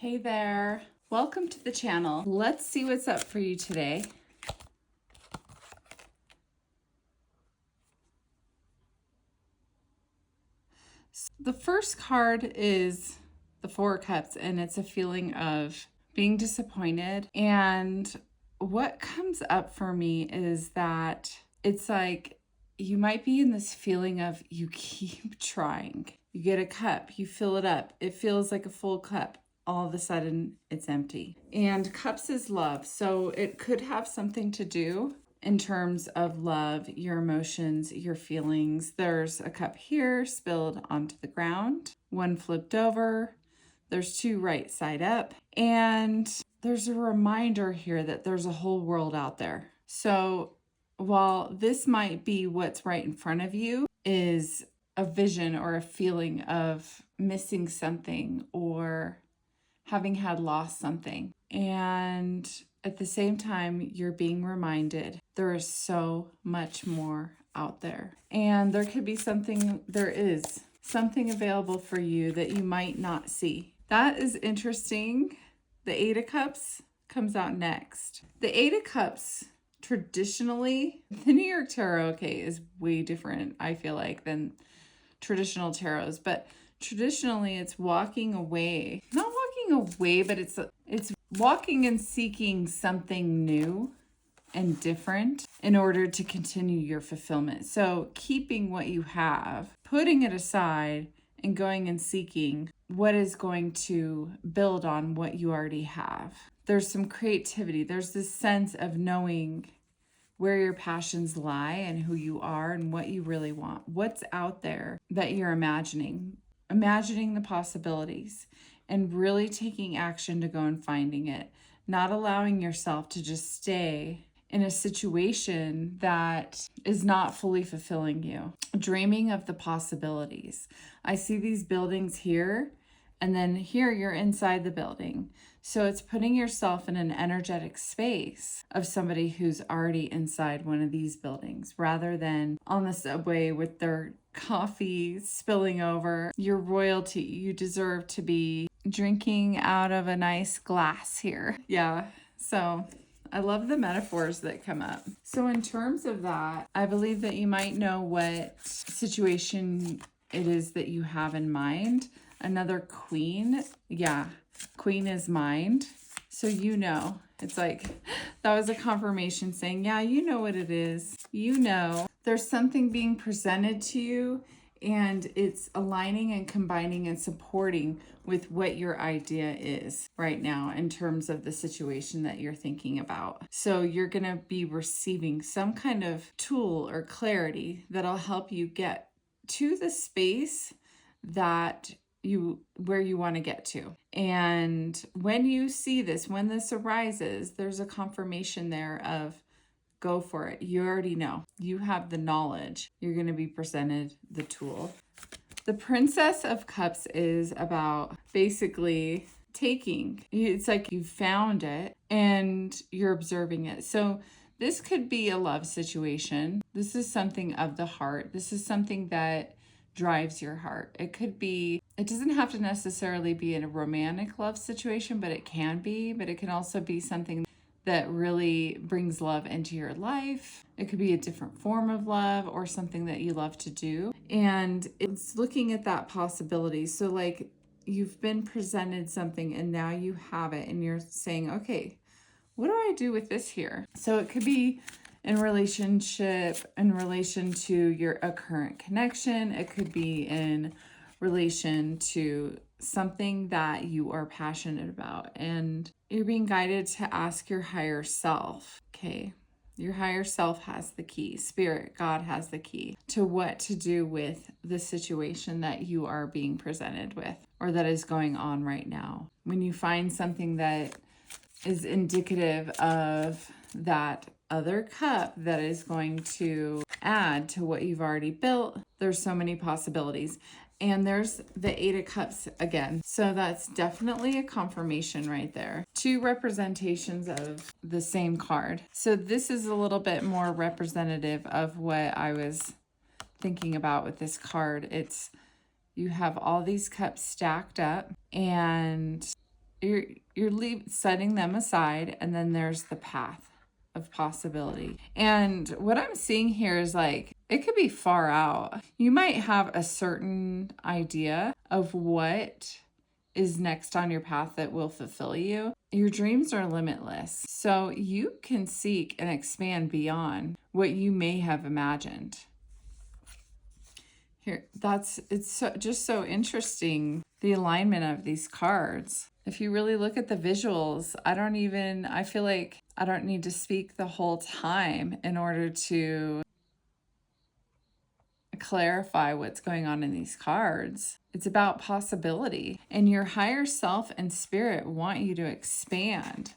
Hey there, welcome to the channel. Let's see what's up for you today. The first card is the Four of Cups, and it's a feeling of being disappointed. And what comes up for me is that it's like you might be in this feeling of you keep trying. You get a cup, you fill it up, it feels like a full cup. All of a sudden it's empty. And cups is love, so it could have something to do in terms of love, your emotions, your feelings. There's a cup here spilled onto the ground, one flipped over, there's two right side up, and there's a reminder here that there's a whole world out there. So while this might be what's right in front of you, is a vision or a feeling of missing something or having had lost something. And at the same time, you're being reminded there is so much more out there. And there is something available for you that you might not see. That is interesting. The Eight of Cups comes out next. The Eight of Cups, traditionally, the New York Tarot, is way different, I feel like, than traditional tarots. But traditionally, it's walking away. Not walking away, but it's walking and seeking something new and different in order to continue your fulfillment. So keeping what you have, putting it aside, and going and seeking what is going to build on what you already have. There's some creativity. There's this sense of knowing where your passions lie and who you are and what you really want. What's out there that you're imagining the possibilities and really taking action to go and finding it, not allowing yourself to just stay in a situation that is not fully fulfilling you. Dreaming of the possibilities. I see these buildings here, and then here you're inside the building. So it's putting yourself in an energetic space of somebody who's already inside one of these buildings rather than on the subway with their coffee spilling over. You're royalty. You deserve to be drinking out of a nice glass here. Yeah. So I love the metaphors that come up. So in terms of that, I believe that you might know what situation it is that you have in mind. Another queen. Yeah, queen is mind. So it's like, that was a confirmation saying, yeah, you know what it is. There's something being presented to you, and it's aligning and combining and supporting with what your idea is right now in terms of the situation that you're thinking about. So you're going to be receiving some kind of tool or clarity that'll help you get to the space where you want to get to. And when you see this, when this arises, there's a confirmation there of go for it. You already know. You have the knowledge. You're going to be presented the tool. The Princess of Cups is about basically taking. It's like you found it and you're observing it. So this could be a love situation. This is something of the heart. This is something that drives your heart. It doesn't have to necessarily be in a romantic love situation, but it can be. But it can also be something that really brings love into your life. It could be a different form of love or something that you love to do. And it's looking at that possibility. So like you've been presented something and now you have it and you're saying, okay, what do I do with this here? So it could be in relation to a current connection. It could be in relation to something that you are passionate about, and you're being guided to ask your higher self. Okay, your higher self has the key. Spirit, God has the key to what to do with the situation that you are being presented with or that is going on right now. When you find something that is indicative of that other cup that is going to add to what you've already built, there's so many possibilities. And there's the Eight of Cups again. So that's definitely a confirmation right there. Two representations of the same card. So this is a little bit more representative of what I was thinking about with this card. You have all these cups stacked up and setting them aside, and then there's the path of possibility. And what I'm seeing here is like, it could be far out. You might have a certain idea of what is next on your path that will fulfill you. Your dreams are limitless. So you can seek and expand beyond what you may have imagined. Here, just so interesting, the alignment of these cards. If you really look at the visuals, I feel like I don't need to speak the whole time in order to clarify what's going on in these cards. It's about possibility, and your higher self and spirit want you to expand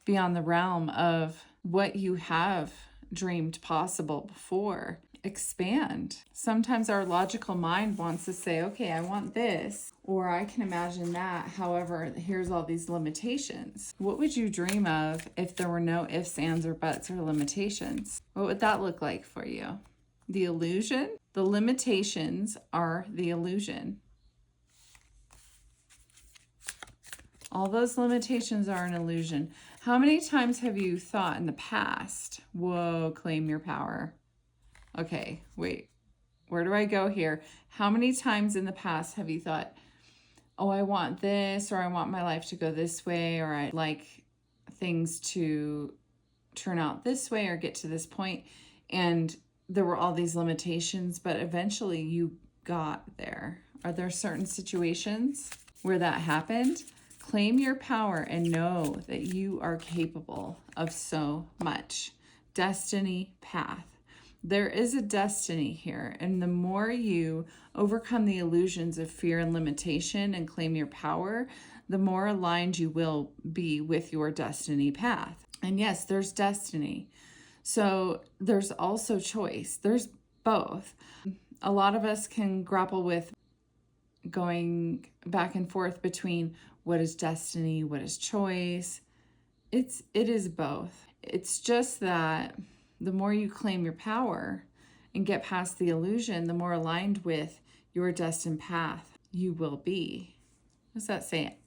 beyond the realm of what you have dreamed possible before. Expand. Sometimes our logical mind wants to say, okay, I want this, or I can imagine that. However, here's all these limitations. What would you dream of if there were no ifs, ands, or buts, or limitations? What would that look like for you? The illusion? The limitations are the illusion. All those limitations are an illusion. How many times have you thought in the past, whoa, claim your power? Okay, wait, where do I go here? How many times in the past have you thought, oh, I want this, or I want my life to go this way, or I like things to turn out this way or get to this point, and there were all these limitations, but eventually you got there. Are there certain situations where that happened? Claim your power and know that you are capable of so much. Destiny path. There is a destiny here, and the more you overcome the illusions of fear and limitation and claim your power, the more aligned you will be with your destiny path. And yes, there's destiny. So there's also choice. There's both. A lot of us can grapple with going back and forth between what is destiny, what is choice. It is both. It's just that the more you claim your power and get past the illusion, the more aligned with your destined path you will be. What does that say?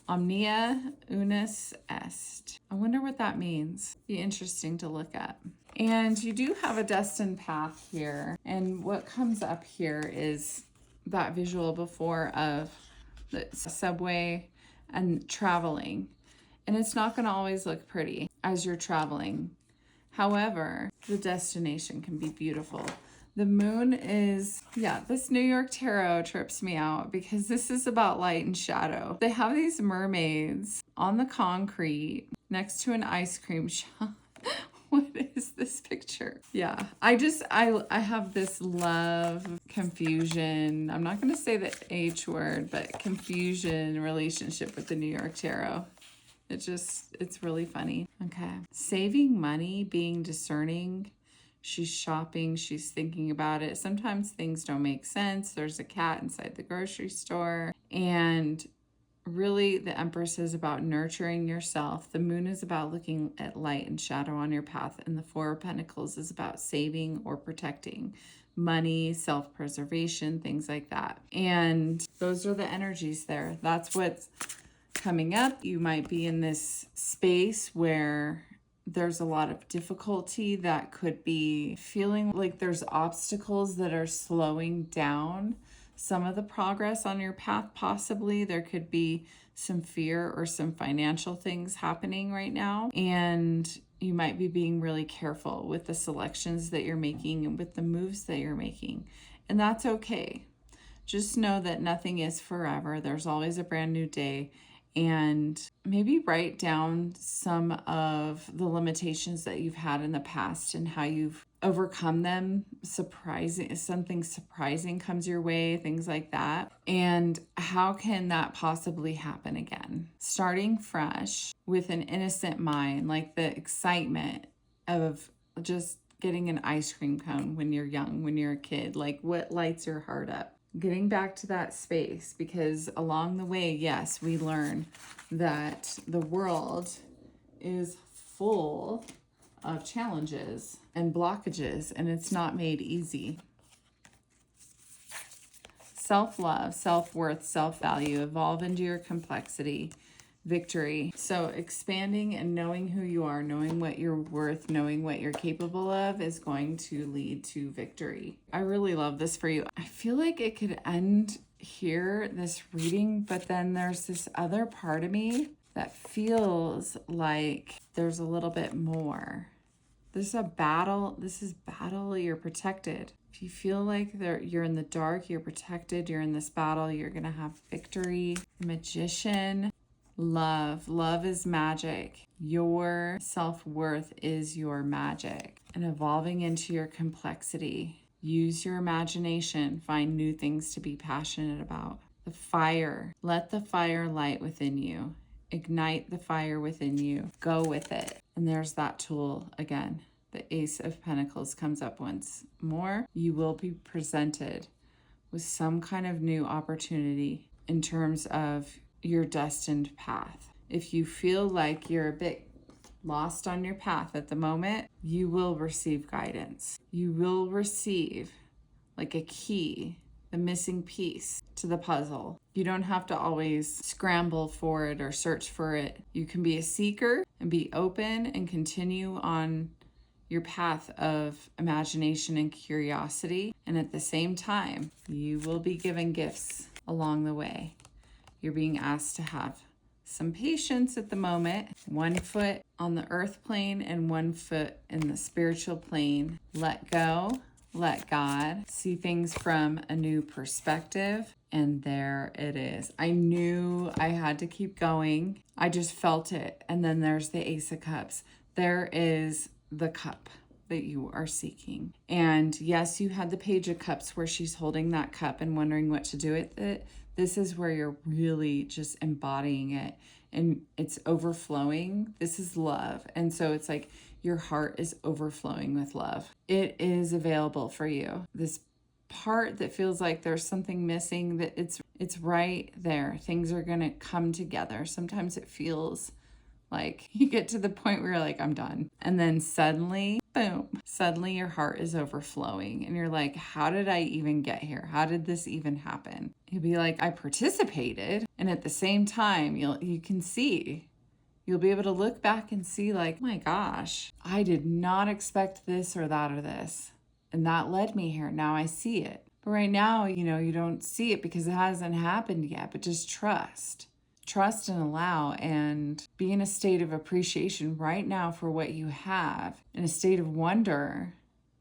Omnia unus est. I wonder what that means. Be interesting to look at. And you do have a destined path here. And what comes up here is that visual before of the subway and traveling. And it's not going to always look pretty as you're traveling. However, the destination can be beautiful. The moon is, this New York Tarot trips me out because this is about light and shadow. They have these mermaids on the concrete next to an ice cream shop. What is this picture? Yeah, I have this love, confusion. I'm not going to say the H word, but confusion relationship with the New York Tarot. It's really funny. Okay. Saving money, being discerning. She's shopping. She's thinking about it. Sometimes things don't make sense. There's a cat inside the grocery store. And really, the Empress is about nurturing yourself. The Moon is about looking at light and shadow on your path. And the Four of Pentacles is about saving or protecting money, self-preservation, things like that. And those are the energies there. That's what's coming up. You might be in this space where there's a lot of difficulty that could be feeling like there's obstacles that are slowing down some of the progress on your path. Possibly there could be some fear or some financial things happening right now, and you might be being really careful with the selections that you're making and with the moves that you're making, and that's okay. Just know that nothing is forever. There's always a brand new day. And maybe write down some of the limitations that you've had in the past and how you've overcome them. Something surprising comes your way, things like that. And how can that possibly happen again? Starting fresh with an innocent mind, like the excitement of just getting an ice cream cone when you're young, when you're a kid, like what lights your heart up. Getting back to that space, because along the way, yes, we learn that the world is full of challenges and blockages, and it's not made easy. Self-love, self-worth, self-value, evolve into your complexity. victory. So expanding and knowing who you are, knowing what you're worth, knowing what you're capable of is going to lead to victory. I really love this for you. I feel like it could end here, this reading, but then there's this other part of me that feels like there's a little bit more. There's a battle. This is battle. You're protected. If you feel like you're in the dark, you're protected, you're in this battle, you're going to have victory. Magician. Love. Love is magic. Your self-worth is your magic. And evolving into your complexity. Use your imagination. Find new things to be passionate about. The fire. Let the fire light within you. Ignite the fire within you. Go with it. And there's that tool again. The Ace of Pentacles comes up once more. You will be presented with some kind of new opportunity in terms of your destined path. If you feel like you're a bit lost on your path at the moment, you will receive guidance. You will receive like a key, the missing piece to the puzzle. You don't have to always scramble for it or search for it. You can be a seeker and be open and continue on your path of imagination and curiosity. And at the same time, you will be given gifts along the way. You're being asked to have some patience at the moment. 1 foot on the earth plane and 1 foot in the spiritual plane. Let go, let God, see things from a new perspective. And there it is. I knew I had to keep going. I just felt it. And then there's the Ace of Cups. There is the cup that you are seeking. And yes, you had the Page of Cups where she's holding that cup and wondering what to do with it. This is where you're really just embodying it and it's overflowing. This is love. And so it's like your heart is overflowing with love. It is available for you. This part that feels like there's something missing, that it's right there. Things are going to come together. Sometimes it feels like you get to the point where you're like, I'm done. And then suddenly, boom, suddenly your heart is overflowing. And you're like, how did I even get here? How did this even happen? You'll be like, I participated. And at the same time, you can see, you'll be able to look back and see like, my gosh, I did not expect this or that or this. And that led me here. Now I see it. But right now, you don't see it because it hasn't happened yet, but just trust. Trust and allow and be in a state of appreciation right now for what you have, in a state of wonder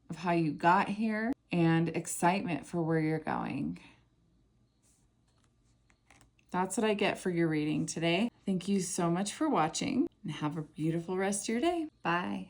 of how you got here and excitement for where you're going. That's what I get for your reading today. Thank you so much for watching and have a beautiful rest of your day. Bye.